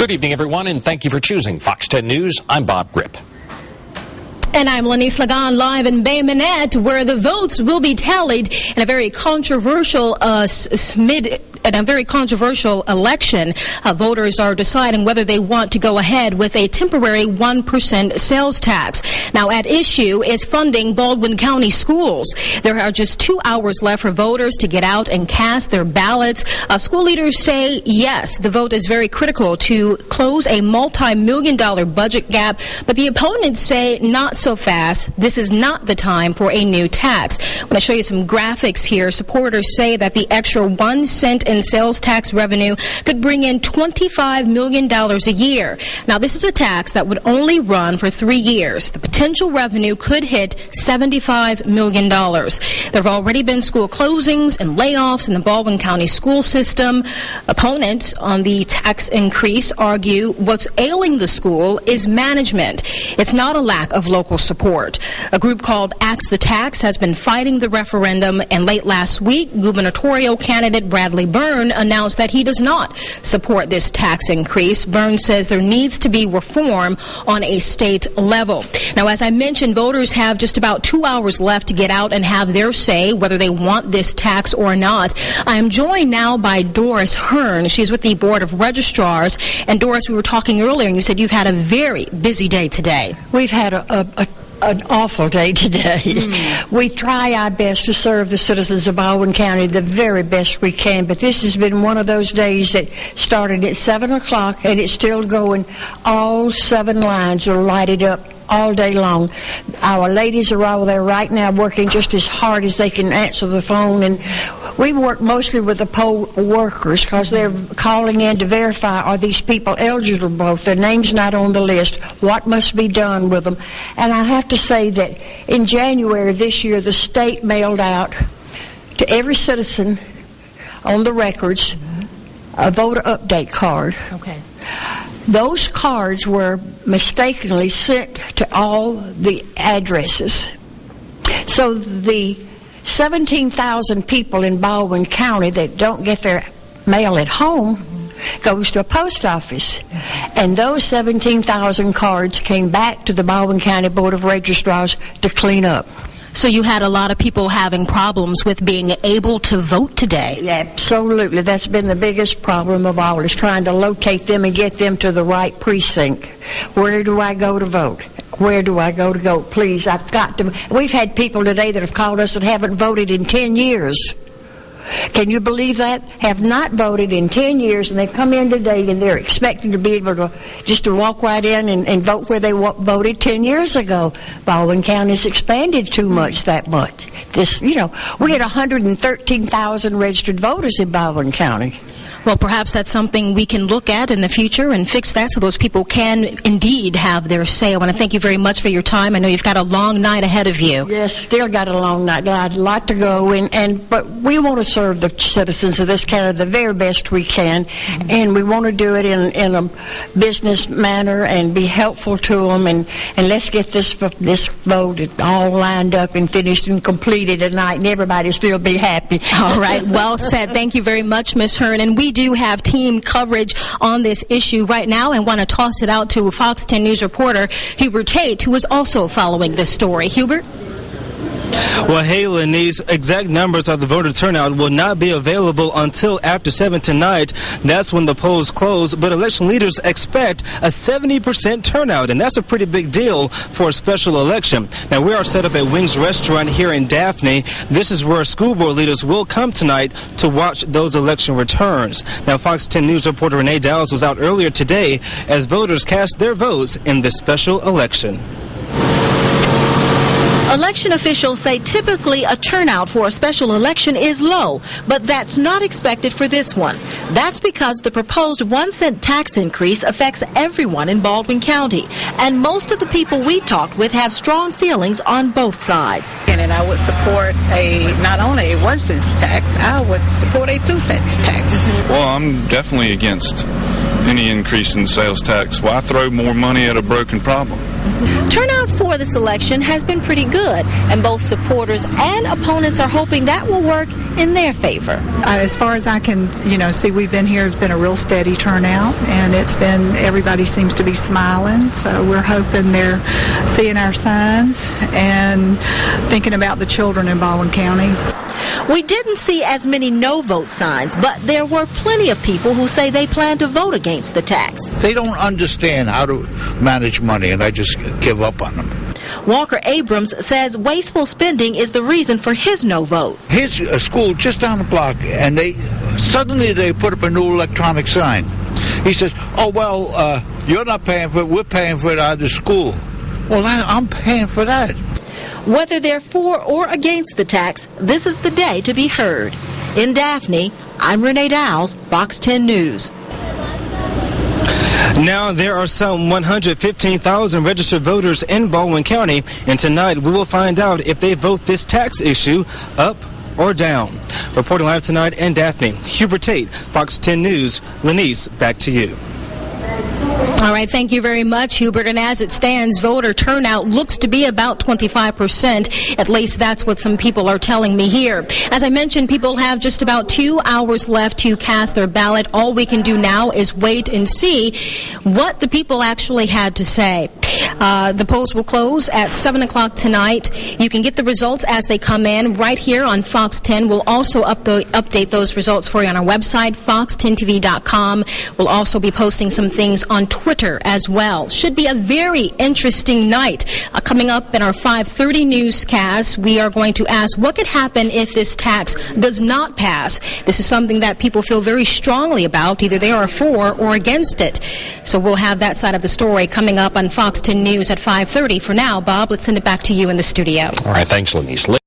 Good evening, everyone, and thank you for choosing Fox 10 News. I'm Bob Grip. And I'm Lenise Lagan, live in Bay Minette, where the votes will be tallied in a very controversial election. Voters are deciding whether they want to go ahead with a temporary 1% sales tax. Now, at issue is funding Baldwin County schools. There are just 2 hours left for voters to get out and cast their ballots. School leaders say yes, the vote is very critical to close a multi-million-dollar budget gap, but the opponents say not so fast. This is not the time for a new tax. I'm going to show you some graphics here. Supporters say that the extra 1 cent in sales tax revenue could bring in $25 million a year. Now, this is a tax that would only run for 3 years. The potential revenue could hit $75 million. There have already been school closings and layoffs in the Baldwin County school system. Opponents on the tax increase argue what's ailing the school is management. It's not a lack of local support. A group called Axe the Tax has been fighting the referendum, and late last week, gubernatorial candidate Bradley Hearn announced that he does not support this tax increase. Hearn says there needs to be reform on a state level. Now, as I mentioned, voters have just about 2 hours left to get out and have their say whether they want this tax or not. I am joined now by Doris Hearn. She's with the Board of Registrars. And Doris, we were talking earlier, and you said you've had a very busy day today. We've had an awful day today. We try our best to serve the citizens of Baldwin County the very best we can, but this has been one of those days that started at 7 o'clock and it's still going. All 7 lines are lighted up all day long. Our ladies are all there right now working just as hard as they can answer the phone, and we work mostly with the poll workers because they're calling in to verify, are these people eligible, if their name's not on the list, what must be done with them. And I have to say that in January this year, the state mailed out to every citizen on the records a voter update card. Okay. Those cards were mistakenly sent to all the addresses. So the 17,000 people in Baldwin County that don't get their mail at home goes to a post office. And those 17,000 cards came back to the Baldwin County Board of Registrars to clean up. So you had a lot of people having problems with being able to vote today. Absolutely. That's been the biggest problem of all, is trying to locate them and get them to the right precinct. Where do I go to vote? Where do I go to vote? Please, I've got to. We've had people today that have called us that haven't voted in 10 years. Can you believe that? Have not voted in 10 years, and they come in today and they're expecting to be able to just to walk right in and vote where they voted 10 years ago. Baldwin County has expanded too much that much. We had 113,000 registered voters in Baldwin County. Well, perhaps that's something we can look at in the future and fix that so those people can indeed have their say. I want to thank you very much for your time. I know you've got a long night ahead of you. Yes, still got a long night. I'd like to go, but we want to serve the citizens of this county the very best we can, and we want to do it in a business manner and be helpful to them, and let's get this vote all lined up and finished and completed tonight, and everybody still be happy. All right, well said. Thank you very much, Ms. Hearn. And we do have team coverage on this issue right now, and want to toss it out to Fox 10 News reporter Hubert Tate, who is also following this story. Hubert? Well, hey, Lenise, exact numbers of the voter turnout will not be available until after 7 tonight. That's when the polls close, but election leaders expect a 70% turnout, and that's a pretty big deal for a special election. Now, we are set up at Wings Restaurant here in Daphne. This is where school board leaders will come tonight to watch those election returns. Now, Fox 10 News reporter Renee Dowles was out earlier today as voters cast their votes in this special election. Election officials say typically a turnout for a special election is low, but that's not expected for this one. That's because the proposed 1 cent tax increase affects everyone in Baldwin County, and most of the people we talked with have strong feelings on both sides. And I would support not only a 1 cent tax, I would support a 2 cent tax. Well, I'm definitely against any increase in sales tax. Why throw more money at a broken problem? Turnout for this election has been pretty good, and both supporters and opponents are hoping that will work in their favor. As far as I can, see, we've been here. It's been a real steady turnout, and everybody seems to be smiling. So we're hoping they're seeing our signs and thinking about the children in Baldwin County. We didn't see as many no-vote signs, but there were plenty of people who say they plan to vote against the tax. They don't understand how to manage money, and I just give up on them. Walker Abrams says wasteful spending is the reason for his no vote. Here's a school just down the block, and suddenly they put up a new electronic sign. He says, you're not paying for it, we're paying for it out of the school. Well, I'm paying for that. Whether they're for or against the tax, this is the day to be heard. In Daphne, I'm Renee Dowles, Fox 10 News. Now, there are some 115,000 registered voters in Baldwin County, and tonight we will find out if they vote this tax issue up or down. Reporting live tonight in Daphne, Hubert Tate, Fox 10 News. Lenise, back to you. All right, thank you very much, Hubert. And as it stands, voter turnout looks to be about 25%. At least that's what some people are telling me here. As I mentioned, people have just about 2 hours left to cast their ballot. All we can do now is wait and see what the people actually had to say. The polls will close at 7 o'clock tonight. You can get the results as they come in right here on Fox 10. We'll also update those results for you on our website, fox10tv.com. We'll also be posting some things on Twitter as well. Should be a very interesting night. Coming up in our 5:30 newscast, we are going to ask what could happen if this tax does not pass. This is something that people feel very strongly about. Either they are for or against it. So we'll have that side of the story coming up on Fox 10 News at 5:30. For now, Bob, let's send it back to you in the studio. All right, thanks, Lenise.